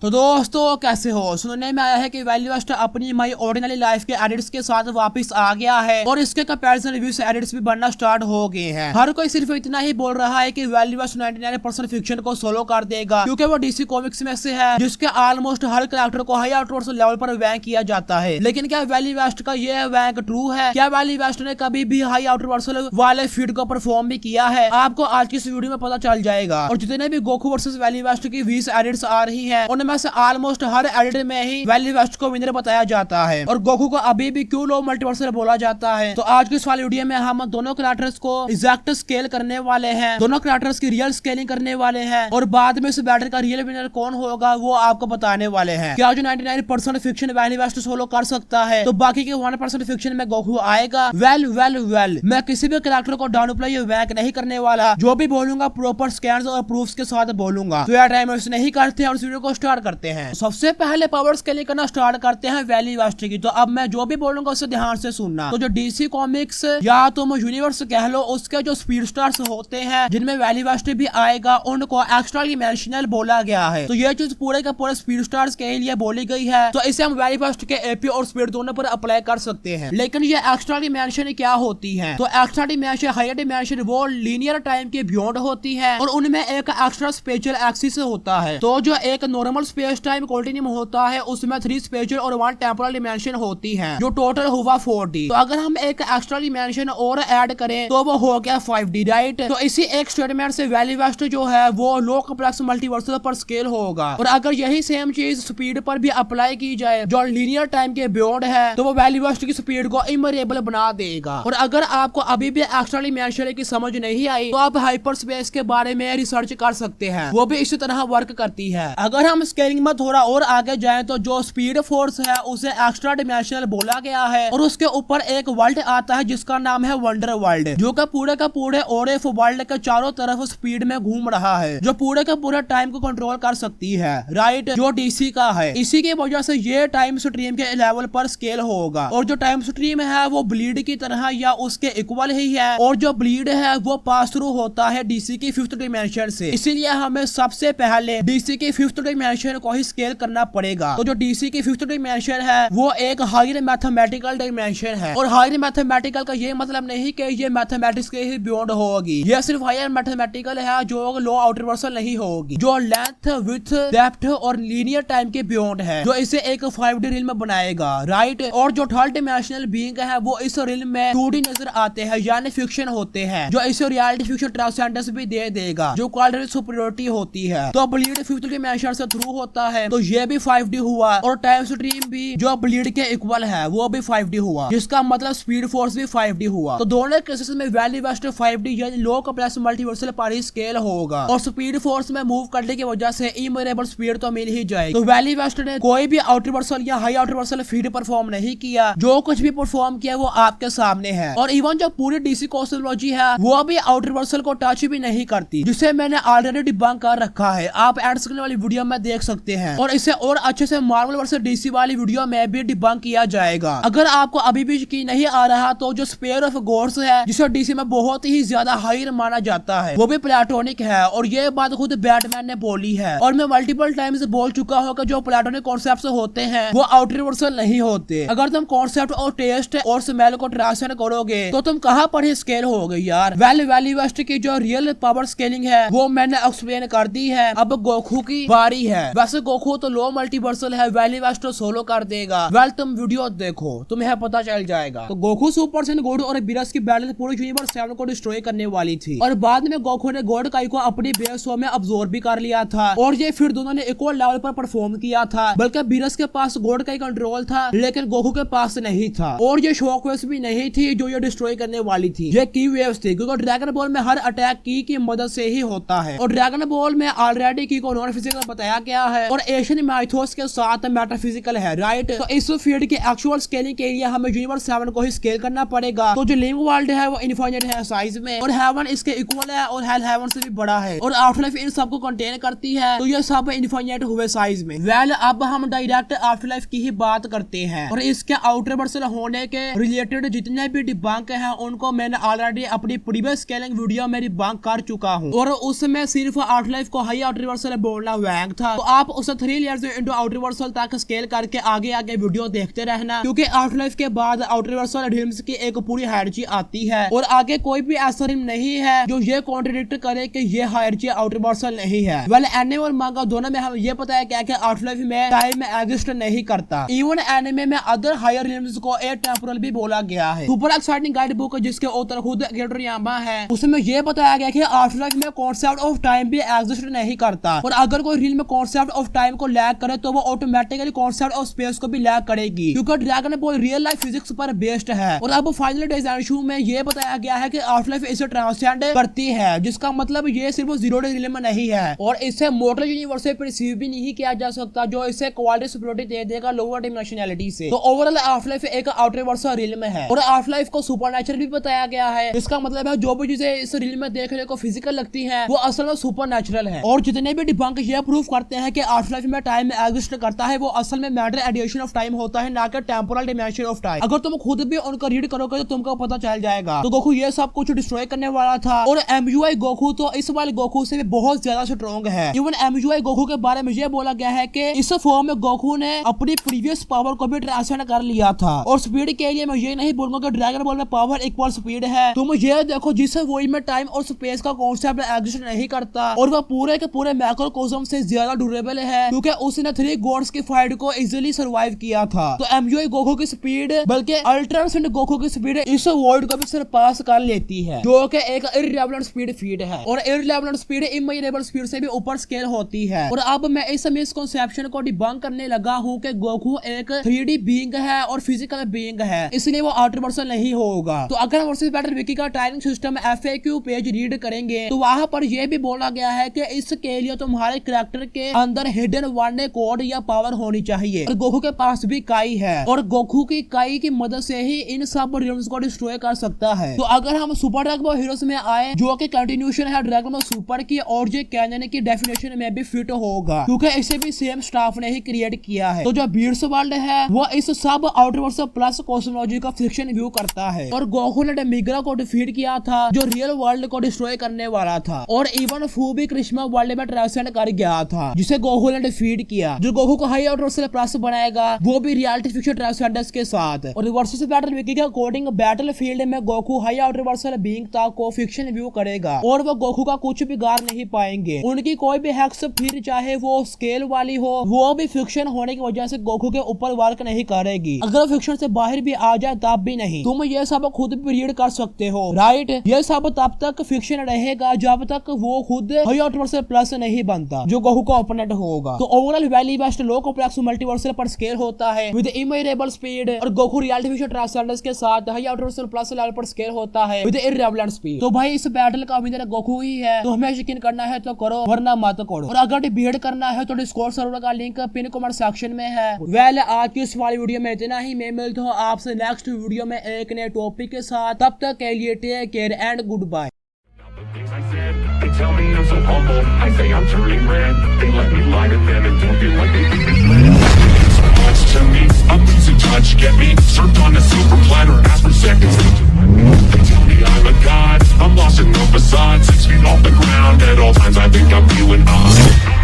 तो दोस्तों कैसे हो। सुनने में आया है कि वैल्यू वेस्ट अपनी माई ऑर्डिनरी लाइफ के एडिट्स के साथ वापस आ गया है और इसके कंपैरिजन रिव्यूज एडिट्स भी बनना स्टार्ट हो गए हैं। हर कोई सिर्फ इतना ही बोल रहा है कि वैल्यू वेस्ट 99% फिक्शन को सोलो कर देगा क्योंकि वो डीसी कॉमिक्स में से है जिसके ऑलमोस्ट हर कैरेक्टर को हाई आउटवर्ड लेवल पर रैंक किया जाता है। लेकिन क्या वैल्यू वेस्ट का ये रैंक ट्रू है? क्या वैल्यू वेस्ट ने कभी भी हाई आउटवर्ड वाले फीड को परफॉर्म भी किया है? आपको आज की इस वीडियो में पता चल जाएगा। और जितने भी गोकू वर्सेस वैल्यू वेस्ट की 20 एडिट्स आ रही है उनमें से ऑलमोस्ट हर एडिट में ही वैल्यू वेस्ट को विनर बताया जाता है और गोकू को अभी भी क्यों लो मल्टीवर्सल बोला जाता है। तो आज की इस वाली वीडियो में हम दोनों कैरेक्टर्स को एग्जैक्ट स्केल करने वाले हैं, दोनों कैरेक्टर्स की रियल स्केलिंग करने वाले हैं और बाद में इस बैटल का रियल विनर कौन होगा वो आपको बताने वाले हैं। क्या जो 99% फिक्शन वैल्यू वेस्ट सोलो कर सकता है तो बाकी के 1% फिक्शन में गोकू आएगा? वेल मैं किसी भी कैरेक्टर को डाउन प्ले रैंक नहीं करने वाला। जो भी बोलूंगा प्रॉपर स्कैन्स और प्रूफ्स के साथ बोलूंगा। तो यार टाइम वेस्ट नहीं करते हैं और इस वीडियो को स्टार्ट करते हैं। सबसे पहले पावर स्केलिंग करना स्टार्ट करते हैं वैल्यू वेस्ट की। तो अब मैं जो भी बोलूंगा उसे ध्यान से सुनना। तो जो डीसी कॉमिक्स या तुम यूनिवर्स कह लो उसके जो स्पीड स्टार्स होते हैं जिनमें वैल्यू वेस्ट भी आएगा उनको एक्स्ट्रा डिमेंशनल बोला गया है। तो ये चीज पूरे का पूरे स्पीड स्टार्स के लिए बोली गई है तो इसे हम वैल्यू वेस्ट के एपी और स्पीड दोनों पर अप्लाई कर सकते हैं। लेकिन ये एक्स्ट्रा डिमेंशन क्या होती है? तो एक्स्ट्रा डिमेंशन हायर डिमेंशन वो लीनियर टाइम के बियॉन्ड होती है और उनमें एक एक्स्ट्रा स्पेशल एक्सिस होता है। तो जो एक नॉर्मल स्पेस टाइम कॉन्टिन्यूम होता है उसमें 3 स्पेशल और 1 टेम्पोरल डिमेंशन होती है जो टोटल हुआ 4D। तो अगर हम एक एक्स्ट्रा डिमेंशन और ऐड करें तो वो हो गया 5D, राइट। तो इसी एक स्टेटमेंट से वैल्यू वेस्ट जो है वो लो कॉम्प्लेक्स मल्टीवर्सल पर स्केल होगा और अगर यही सेम चीज स्पीड पर भी अप्लाई की जाए जो लीनियर टाइम के बियॉन्ड है तो वो वैल्यू वेस्ट की स्पीड को इमरेबल बना देगा। और अगर आपको अभी भी एक्स्ट्रा डिमेंशन की समझ नहीं आई तो आप हाइपर स्पेस के बारे में रिसर्च कर सकते हैं, वो भी इसी तरह वर्क करती है। अगर हम स्केलिंग में थोड़ा और आगे जाएं तो जो स्पीड फोर्स है उसे एक्स्ट्रा डिमेंशनल बोला गया है और उसके ऊपर एक वर्ल्ड आता है जिसका नाम है वंडर वर्ल्ड जो का पूरे ओरेफ वर्ल्ड के चारों तरफ स्पीड में घूम रहा है जो पूरे का पूरा टाइम को कंट्रोल कर सकती है, राइट, जो डीसी का है। इसी की वजह से ये टाइम स्ट्रीम के लेवल पर स्केल होगा और जो टाइम स्ट्रीम है वो ब्लीड की तरह या उसके इक्वल ही है और जो ब्लीड है वो पास थ्रू होता है डीसी की 5th डिमेंशन से। इसीलिए हमें सबसे पहले डीसी की 5th डिमेंशन को ही स्केल करना पड़ेगा। तो जो डीसी की 5th डिमेंशन है वो एक हायर मैथमेटिकल डिमेंशन है और हायर मैथमेटिकल का ये मतलब नहीं कि ये मैथमेटिक्स के ही बियॉन्ड होगी, ये सिर्फ हायर मैथमेटिकल है जो लो आउटवर्सल नहीं होगी, जो लेंथ विड्थ डेप्थ और लीनियर टाइम के बियॉन्ड है जो इसे एक 5D रिल्म बनाएगा, राइट। और जो थर्ड डिमेंशनल बीइंग है वो इस रिल्म में 2D नजर आते हैं यानी फिक्शन होते हैं जो इसे रियलिटी फिक्शन ट्रांसेंडेंस भी दे देगा जो क्वालिटी सुपीरियरिटी होती है। तो ब्लीड 5th डिमेंशन से थ्रू होता है तो ये भी 5D हुआ और टाइम स्ट्रीम भी जो ब्लीड के इक्वल है वो भी 5D हुआ जिसका मतलब स्पीड फोर्स भी 5D हुआ। तो दोनों केसेस में वैल्यू वेस्ट 5D यानी लो कॉम्प्लेक्स मल्टीवर्सल पर ही स्केल होगा और स्पीड फोर्स में मूव करने की वजह से इमरेबल स्पीड तो मिल ही जाएगी। तो वैल्यू वेस्ट ने कोई भी आउटवर्सल या हाई आउटवर्सल फीड परफॉर्म नहीं किया, जो कुछ भी परफॉर्म किया वो आपके सामने है। और इवन जो पूरी डीसी कॉस्मोलॉजी है वो भी आउटवर्सल को टच भी नहीं करती जिसे मैंने ऑलरेडी डिबंक कर रखा है, आप एड स्क्रीन वाली वीडियो में देख सकते हैं और इसे और अच्छे से मार्वल वर्सेस डीसी वाली वीडियो में भी डिबंक किया जाएगा। अगर आपको अभी भी यकीन नहीं आ रहा तो जो स्पेयर ऑफ गॉड्स है जिसे डीसी में बहुत ही ज्यादा हायर माना जाता है वो भी प्लेटोनिक है और ये बात खुद बैटमैन ने बोली है और मैं मल्टीपल टाइम्स बोल चुका हूँ कि जो प्लेटोनिक कॉन्सेप्ट्स होते हैं वो आउटवर्सल नहीं होते। अगर तुम कॉन्सेप्ट और टेस्ट और स्मेल को ट्रांसलेट करोगे तो तुम कहाँ पर ही स्केल होगे यार। वैल्यू वेस्ट की जो रियल पावर स्केलिंग है वो मैंने एक्सप्लेन कर दी है। अब गोकू की बारी है। वैसे गोकू तो लो मल्टीवर्सल है, वैल्यू वेस्ट तो सोलो कर देगा। वेल तुम वीडियो देखो तुम्हें पता चल जाएगा। तो गोकू सुपर सैयन गॉड और बीरस की बैटल पूरे यूनिवर्स 7 को डिस्ट्रॉय करने वाली थी और बाद में गोकू ने गॉड काई को अपनी बेस में अब्सॉर्ब भी कर लिया था और ये फिर दोनों ने इक्वल लेवल पर परफॉर्म किया था। बल्कि बीरस के पास गॉड काई कंट्रोल था लेकिन गोकू के पास नहीं था और ये शॉक वेव्स भी नहीं थी जो ये डिस्ट्रॉय करने वाली थी, ये की वेव्स थी क्योंकि ड्रैगन बॉल में हर अटैक की मदद से ही होता है और ड्रैगन बॉल में ऑलरेडी की को नॉन फिजिकल बताया गया है और एशियन माइथोस के साथ मेटाफिजिकल है, राइट। तो इस फील्ड की एक्चुअल स्केलिंग के लिए हमें यूनिवर्स 7 को ही स्केल करना पड़ेगा। तो जो लिविंग वर्ल्ड है वो इनफाइनाइट है साइज में और हेवन इसके इक्वल है और हेल हेवन से भी बड़ा है और आफ्टरलाइफ इन सबको कंटेन करती है तो ये सब इनफाइनाइट हुए साइज में। वेल अब हम डायरेक्ट आफ्टरलाइफ की ही बात करते हैं और इसके आउटवर्सल होने के रिलेटेड जितने भी डिबंक हैं उनको मैंने ऑलरेडी अपनी प्रीवियस स्केलिंग वीडियो में डिबंक कर चुका हूं और उसमें सिर्फ आफ्टरलाइफ को हाई आउटवर्सल बोलना वैंग था। तो आप उसे 3 लेयर्स इंटू आउटर रिवर्सल तक स्केल करके आगे आगे वीडियो देखते रहना, क्योंकि आफ्टर लाइफ के बाद आउटर रिवर्सल रिल्म्स की एक पूरी हायरची आती है और आगे कोई भी ऐसा रिल्म नहीं है जो ये कॉन्ट्रडिक्ट करे कि ये हायरची आउटर रिवर्सल नहीं है। वेल एनिमे और मांगा दोनों में हमें ये पता है क्या कि आफ्टर लाइफ में टाइम एग्जिस्ट नहीं करता। इवन एनिमे में अदर हायर रिल्म्स को ए टेम्पोरल भी बोला गया है। सुपर एक्साइटिंग गाइड बुक जिसके ऑथर खुद गेटोरियामा है, उसमें यह बताया गया कि आफ्टर लाइफ में कॉन्सेप्ट ऑफ टाइम भी एग्जिस्ट नहीं करता और अगर कोई रिल्म में कॉन्सेप्ट ऑफ टाइम को लैग करे तो वो ऑटोमेटिकली कॉन्सेप्ट ऑफ स्पेस को भी लैग करेगी, क्योंकि dragon ball real life physics पर बेस्ड है। और अब फाइनल डिजाइन शू में ये बताया गया है कि आफ्टर लाइफ इसे ट्रांससेंड करती है, जिसका मतलब ये सिर्फ जीरो डे रिल्म नहीं है और इसे मोर्टल यूनिवर्स से परसीव भी नहीं किया जा सकता, जो इसे क्वालिटी सुपीरियरिटी दे देगा लोअर डायमेंशनैलिटी से। तो ओवरऑल आफ्टर लाइफ एक आउटर यूनिवर्सल रिल्म है और आफ्टर लाइफ को सुपरनैचुरल भी बताया गया है, जिसका मतलब है जो भी चीजें इस रिल्म में देखने को फिजिकल लगती हैं वो असल में सुपरनैचुरल है। और जितने भी डिबंक ये प्रूफ करते हैं कि आफ्टर लाइफ में टाइम एग्जिस्ट करता है वो असल में मैटर एडिशन ऑफ टाइम होता है, ना कि टेम्पोरल डिमेंशन ऑफ टाइम। अगर तुम खुद भी उनका रीड करोगे तो तुमको पता चल जाएगा। तो गोकू ये सब कुछ डिस्ट्रॉय करने वाला था और एमयूआई गोकू तो इस वाले गोकू से भी बहुत ज्यादा स्ट्रॉन्ग है। इवन एमयूआई गोकू के बारे में ये बोला गया है कि इस फॉर्म में गोकू ने अपनी प्रीवियस पावर को भी ट्रांसफर कर लिया था। और स्पीड के लिए मैं ये नहीं बोलूंगा कि ड्रैगन बॉल में पावर इक्वल स्पीड है। तुम ये देखो जिस वर्ल्ड में टाइम और स्पेस का कॉन्सेप्ट एग्जिस्ट नहीं करता और वह पूरे के पूरे मैक्रोकॉस्म से ज्यादा ड्यूरेबल है, क्योंकि उसने 3 गॉड्स की फाइट को इजीली सर्वाइव किया था। तो एमयूआई गोकू की स्पीड बल्कि अल्ट्रासेंट गोकू की स्पीड इस वर्ल्ड को भी सरपास कर लेती है, जो कि एक इररिलेवेंट स्पीड फीड है और इररिलेवेंट स्पीड इमेजरेबल स्पीड से भी ऊपर स्केल होती है। और अब मैं इस मिसकंसेप्शन को डिबंक करने लगा हूँ कि गोकू एक 3D बीइंग है और फिजिकल बीइंग है, इसलिए वो आउटर वर्सल नहीं होगा। तो अगर वर्सेस बैटल विकी का timing system FAQ page read करेंगे तो वहां पर यह भी बोला गया है कि इसके लिए तुम्हारे कैरेक्टर के अंदर हिडन वन कोड या पावर होनी चाहिए। और गोकू के पास भी काई है और गोकू की काई की मदद से ही इन सब रिल्म्स को डिस्ट्रॉय कर सकता है। तो अगर हम सुपर ड्रैगन बॉल हीरोज में आए जो कि कंटिन्यूएशन है ड्रैगन बॉल सुपर की और ये कैनन की डेफिनेशन में भी फिट होगा, क्योंकि इसे भी सेम स्टाफ ने ही क्रिएट किया है। तो जो बीट्स वर्ल्ड है वो इस सब आउटर वर्ल्ड प्लस कॉस्मोलॉजी का फिक्शन व्यू करता है और गोकू ने डेमिग्रा को डिफीट किया था जो रियल वर्ल्ड को डिस्ट्रॉय करने वाला था और इवन फू भी क्रिश्मा वर्ल्ड में ट्रांसेंड कर गया था जिसे गोकू ने डिफीट किया। जो गोकू को हाई आउटर वर्ल्ड प्लस बनाएगा वो भी रियलिटी फिक्शन ट्रांसेंडेंस के साथ। और वर्सेस बैटल विकी के अकॉर्डिंग बैटल फील्ड में Goku high outer world being तक को फिक्शन व्यू करेगा और वो गोकू का कुछ बिगाड़ नहीं पाएंगे। उनकी कोई भी हैक्स फिर चाहे वो स्केल वाली हो वो भी फिक्शन होने की वजह से गोकू के ऊपर वर्क नहीं करेगी। अगर फिक्शन से बाहर भी आ जाए तब भी नहीं। तुम ये सब खुद भी रीड कर सकते हो, राइट। ये सब तब तक फिक्शन रहेगा जब तक वो खुद हाई आउटर वर्ल्ड प्लस नहीं बनता जो गोकू का ओपोनेंट होगा। तो ओवरऑल वैली बेस्ट लो कॉम्प्लेक्स मल्टीवर्सल पर स्केल होता है विद इमेजरेबल स्पीड और गोकू रियलिटी फिक्शन ट्रांसेंडेंस के साथ high outer world plus level पर स्केल होता है विद इररिलेवेंट स्पीड। तो भाई इस बैटल का विनर गोकू ही है, तो हमें यकीन करना है तो करो वरना मत करो। और अगर डिबेट करना है तो डिस्कॉर्ड सर्वर का लिंक पिन कमेंट सेक्शन में है। वेल आज की इस वाली वीडियो में इतना ही। मैं मिलता हूँ आपसे नेक्स्ट वीडियो में एक नए टॉपिक के साथ। तब तक के लिए take care and good bye. They tell me I'm so humble, I say I'm turning red. They let me lie to them and don't feel like they think it's lit. So much to me, I'm losing touch, get me served on a silver platter, ask for seconds. They tell me I'm a god, I'm lost in no facade, 6 feet off the ground, at all times I think I'm feeling odd.